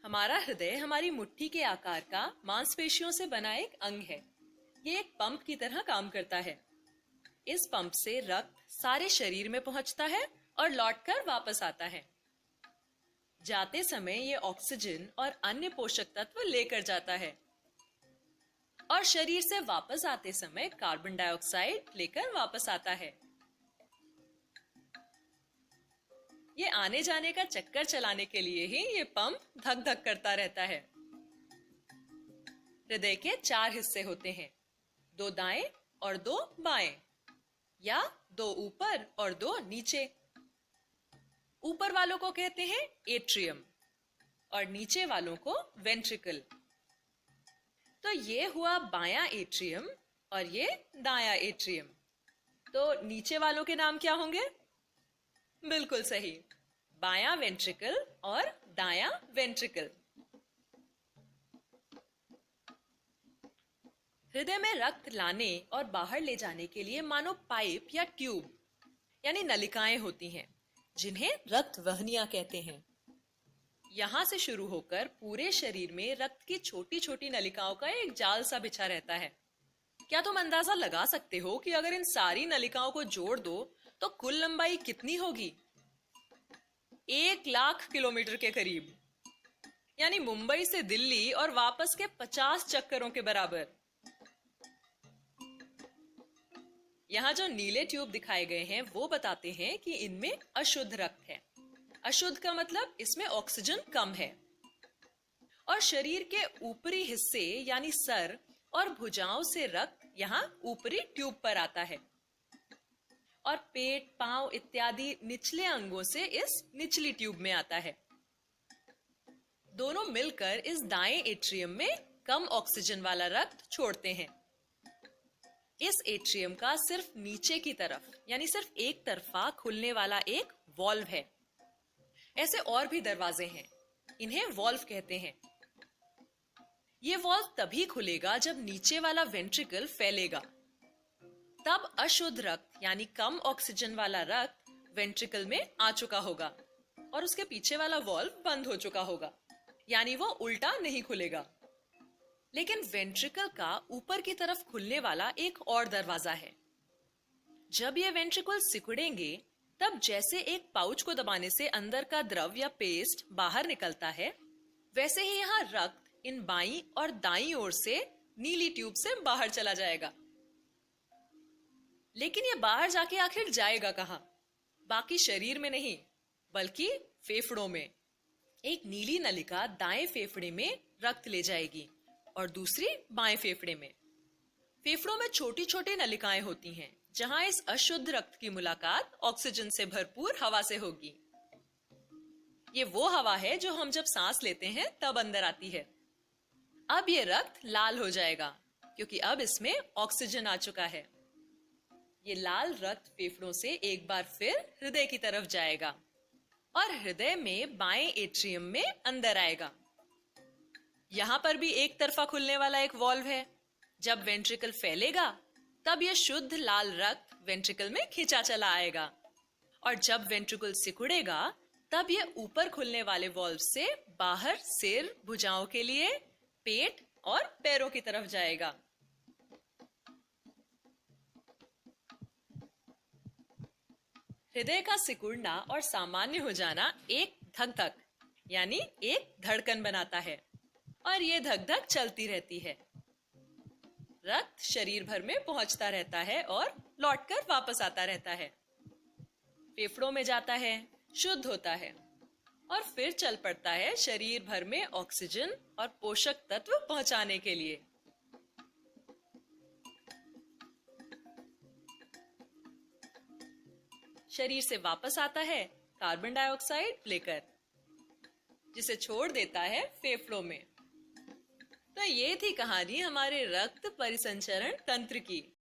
हमारा हृदय हमारी मुट्ठी के आकार का मांसपेशियों से बना एक अंग है। ये एक पंप की तरह काम करता है। इस पंप से रक्त सारे शरीर में पहुंचता है और लौटकर वापस आता है। जाते समय ये ऑक्सीजन और अन्य पोषक तत्व लेकर जाता है और शरीर से वापस आते समय कार्बन डाइऑक्साइड लेकर वापस आता है। ये आने जाने का चक्कर चलाने के लिए ही ये पंप धक धक करता रहता है। हृदय के 4 हिस्से होते हैं, 2 दाएं और 2 बाएं, या 2 ऊपर और 2 नीचे। ऊपर वालों को कहते हैं एट्रियम और नीचे वालों को वेंट्रिकल। तो ये हुआ बायां एट्रियम और ये दायां एट्रियम। तो नीचे वालों के नाम क्या होंगे? बिल्कुल सही, बायां वेंट्रिकल और दायां वेंट्रिकल। हृदय में रक्त लाने और बाहर ले जाने के लिए मानो पाइप या ट्यूब यानी नलिकाएं होती हैं, जिन्हें रक्त वहनियां कहते हैं। यहां से शुरू होकर पूरे शरीर में रक्त की छोटी छोटी नलिकाओं का एक जाल सा बिछा रहता है। क्या तुम अंदाजा लगा सकते हो कि अगर इन सारी नलिकाओं को जोड़ दो तो कुल लंबाई कितनी होगी? 1,00,000 किलोमीटर के करीब, यानी मुंबई से दिल्ली और वापस के 50 चक्करों के बराबर। यहाँ जो नीले ट्यूब दिखाए गए हैं वो बताते हैं कि इनमें अशुद्ध रक्त है। अशुद्ध का मतलब इसमें ऑक्सीजन कम है। और शरीर के ऊपरी हिस्से यानी सर और भुजाओं से रक्त यहाँ ऊपरी ट्यूब पर आता है और पेट, पांव इत्यादि निचले अंगों से इस निचली ट्यूब में आता है। दोनों मिलकर इस दाएं एट्रियम में कम ऑक्सीजन वाला रक्त छोड़ते हैं। इस एट्रियम का सिर्फ नीचे की तरफ यानी सिर्फ एक तरफा खुलने वाला एक वॉल्व है। ऐसे और भी दरवाजे हैं, इन्हें वॉल्व कहते हैं। ये वॉल्व तभी खुलेगा जब नीचे वाला वेंट्रिकल फैलेगा। तब अशुद्ध रक्त यानी कम ऑक्सीजन वाला रक्त वेंट्रिकल में आ चुका होगा और उसके पीछे वाला वॉल्व बंद हो चुका होगा, यानी वो उल्टा नहीं खुलेगा। लेकिन वेंट्रिकल का ऊपर की तरफ खुलने वाला एक और दरवाजा है। जब ये वेंट्रिकल सिकुड़ेंगे तब जैसे एक पाउच को दबाने से अंदर का द्रव या पेस्ट बाहर निकलता है, वैसे ही यहाँ रक्त इन बाईं और दाईं ओर से नीली ट्यूब से बाहर चला जाएगा। लेकिन ये बाहर जाके आखिर जाएगा कहाँ? बाकी शरीर में नहीं, बल्कि फेफड़ों में। एक नीली नलिका दाएं फेफड़े में रक्त ले जाएगी और दूसरी बाएं फेफड़े में। फेफड़ों में छोटी छोटी नलिकाएं होती हैं, जहां इस अशुद्ध रक्त की मुलाकात ऑक्सीजन से भरपूर हवा से होगी। ये वो हवा है जो हम जब सांस लेते हैं तब अंदर आती है। अब ये रक्त लाल हो जाएगा क्योंकि अब इसमें ऑक्सीजन आ चुका है। ये लाल रक्त फेफड़ों से एक बार फिर हृदय की तरफ जाएगा और हृदय में बाएं एट्रियम में अंदर आएगा। यहाँ पर भी एक तरफा खुलने वाला एक वॉल्व है। जब वेंट्रिकल फैलेगा तब यह शुद्ध लाल रक्त वेंट्रिकल में खिंचा चला आएगा और जब वेंट्रिकल सिकुड़ेगा तब यह ऊपर खुलने वाले वॉल्व से बाहर सिर, भुजाओं के लिए पेट और पैरों की तरफ जाएगा। हृदय का सिकुड़ना और सामान्य हो जाना एक धक धक यानी एक धड़कन बनाता है और ये धक धक चलती रहती है। रक्त शरीर भर में पहुंचता रहता है और लौटकर वापस आता रहता है। फेफड़ों में जाता है, शुद्ध होता है और फिर चल पड़ता है शरीर भर में ऑक्सीजन और पोषक तत्व पहुंचाने के लिए। शरीर से वापस आता है कार्बन डाइऑक्साइड लेकर, जिसे छोड़ देता है फेफड़ों में। तो ये थी कहानी हमारे रक्त परिसंचरण तंत्र की।